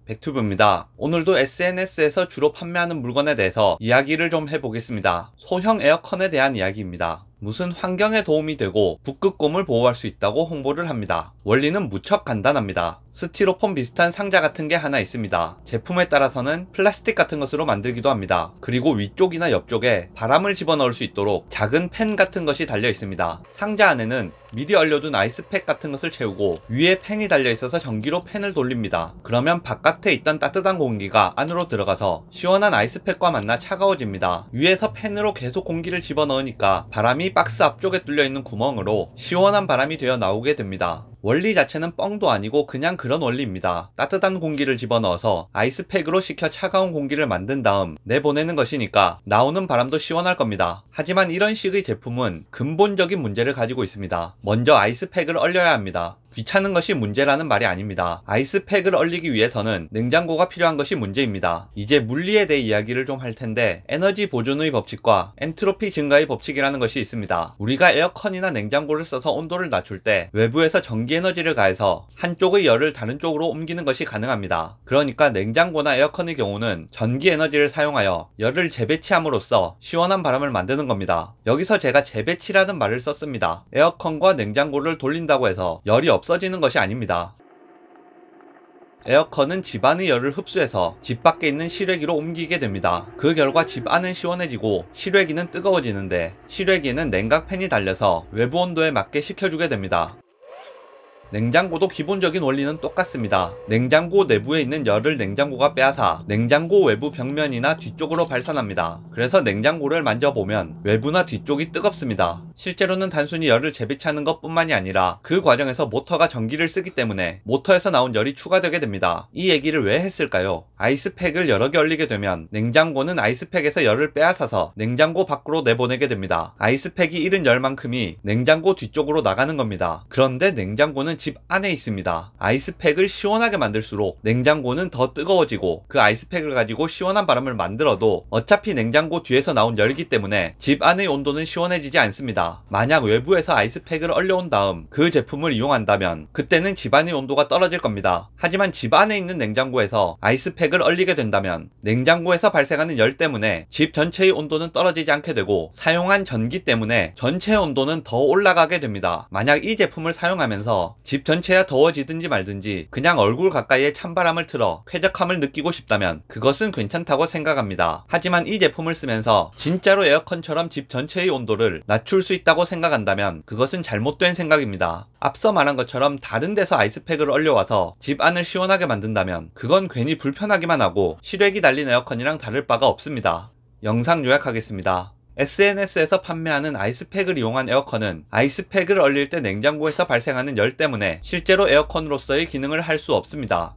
백튜브입니다. 오늘도 SNS에서 주로 판매하는 물건에 대해서 이야기를 좀 해보겠습니다. 소형 에어컨에 대한 이야기입니다. 무슨 환경에 도움이 되고 북극곰을 보호할 수 있다고 홍보를 합니다. 원리는 무척 간단합니다. 스티로폼 비슷한 상자 같은 게 하나 있습니다. 제품에 따라서는 플라스틱 같은 것으로 만들기도 합니다. 그리고 위쪽이나 옆쪽에 바람을 집어넣을 수 있도록 작은 팬 같은 것이 달려 있습니다. 상자 안에는 미리 얼려둔 아이스팩 같은 것을 채우고 위에 팬이 달려 있어서 전기로 팬을 돌립니다. 그러면 바깥에 있던 따뜻한 공기가 안으로 들어가서 시원한 아이스팩과 만나 차가워집니다. 위에서 팬으로 계속 공기를 집어넣으니까 바람이 박스 앞쪽에 뚫려있는 구멍으로 시원한 바람이 되어 나오게 됩니다. 원리 자체는 뻥도 아니고 그냥 그런 원리입니다. 따뜻한 공기를 집어넣어서 아이스팩으로 식혀 차가운 공기를 만든 다음 내보내는 것이니까 나오는 바람도 시원할 겁니다. 하지만 이런 식의 제품은 근본적인 문제를 가지고 있습니다. 먼저 아이스팩을 얼려야 합니다. 귀찮은 것이 문제라는 말이 아닙니다. 아이스팩을 얼리기 위해서는 냉장고가 필요한 것이 문제입니다. 이제 물리에 대해 이야기를 좀 할 텐데 에너지 보존의 법칙과 엔트로피 증가의 법칙이라는 것이 있습니다. 우리가 에어컨이나 냉장고를 써서 온도를 낮출 때 외부에서 전기 에너지를 가해서 한쪽의 열을 다른 쪽으로 옮기는 것이 가능합니다. 그러니까 냉장고나 에어컨의 경우는 전기 에너지를 사용하여 열을 재배치함으로써 시원한 바람을 만드는 겁니다. 여기서 제가 재배치라는 말을 썼습니다. 에어컨과 냉장고를 돌린다고 해서 열이 없어지는 것이 아닙니다. 에어컨은 집 안의 열을 흡수해서 집 밖에 있는 실외기로 옮기게 됩니다. 그 결과 집 안은 시원해지고 실외기는 뜨거워지는데 실외기에는 냉각팬이 달려서 외부 온도에 맞게 식혀주게 됩니다. 냉장고도 기본적인 원리는 똑같습니다. 냉장고 내부에 있는 열을 냉장고가 빼앗아 냉장고 외부 벽면이나 뒤쪽으로 발산합니다. 그래서 냉장고를 만져보면 외부나 뒤쪽이 뜨겁습니다. 실제로는 단순히 열을 재배치하는 것 뿐만이 아니라 그 과정에서 모터가 전기를 쓰기 때문에 모터에서 나온 열이 추가되게 됩니다. 이 얘기를 왜 했을까요? 아이스팩을 여러 개 얼리게 되면 냉장고는 아이스팩에서 열을 빼앗아서 냉장고 밖으로 내보내게 됩니다. 아이스팩이 잃은 열만큼이 냉장고 뒤쪽으로 나가는 겁니다. 그런데 냉장고는 집 안에 있습니다. 아이스팩을 시원하게 만들수록 냉장고는 더 뜨거워지고 그 아이스팩을 가지고 시원한 바람을 만들어도 어차피 냉장고 뒤에서 나온 열기 때문에 집 안의 온도는 시원해지지 않습니다. 만약 외부에서 아이스팩을 얼려온 다음 그 제품을 이용한다면 그때는 집 안의 온도가 떨어질 겁니다. 하지만 집 안에 있는 냉장고에서 아이스팩을 얼리게 된다면 냉장고에서 발생하는 열 때문에 집 전체의 온도는 떨어지지 않게 되고 사용한 전기 때문에 전체 온도는 더 올라가게 됩니다. 만약 이 제품을 사용하면서 집 전체가 더워지든지 말든지 그냥 얼굴 가까이에 찬바람을 틀어 쾌적함을 느끼고 싶다면 그것은 괜찮다고 생각합니다. 하지만 이 제품을 쓰면서 진짜로 에어컨처럼 집 전체의 온도를 낮출 수 있다고 생각한다면 그것은 잘못된 생각입니다. 앞서 말한 것처럼 다른 데서 아이스팩을 얼려와서 집 안을 시원하게 만든다면 그건 괜히 불편하기만 하고 실외기 달린 에어컨이랑 다를 바가 없습니다. 영상 요약하겠습니다. SNS에서 판매하는 아이스팩을 이용한 에어컨은 아이스팩을 얼릴 때 냉장고에서 발생하는 열 때문에 실제로 에어컨으로서의 기능을 할 수 없습니다.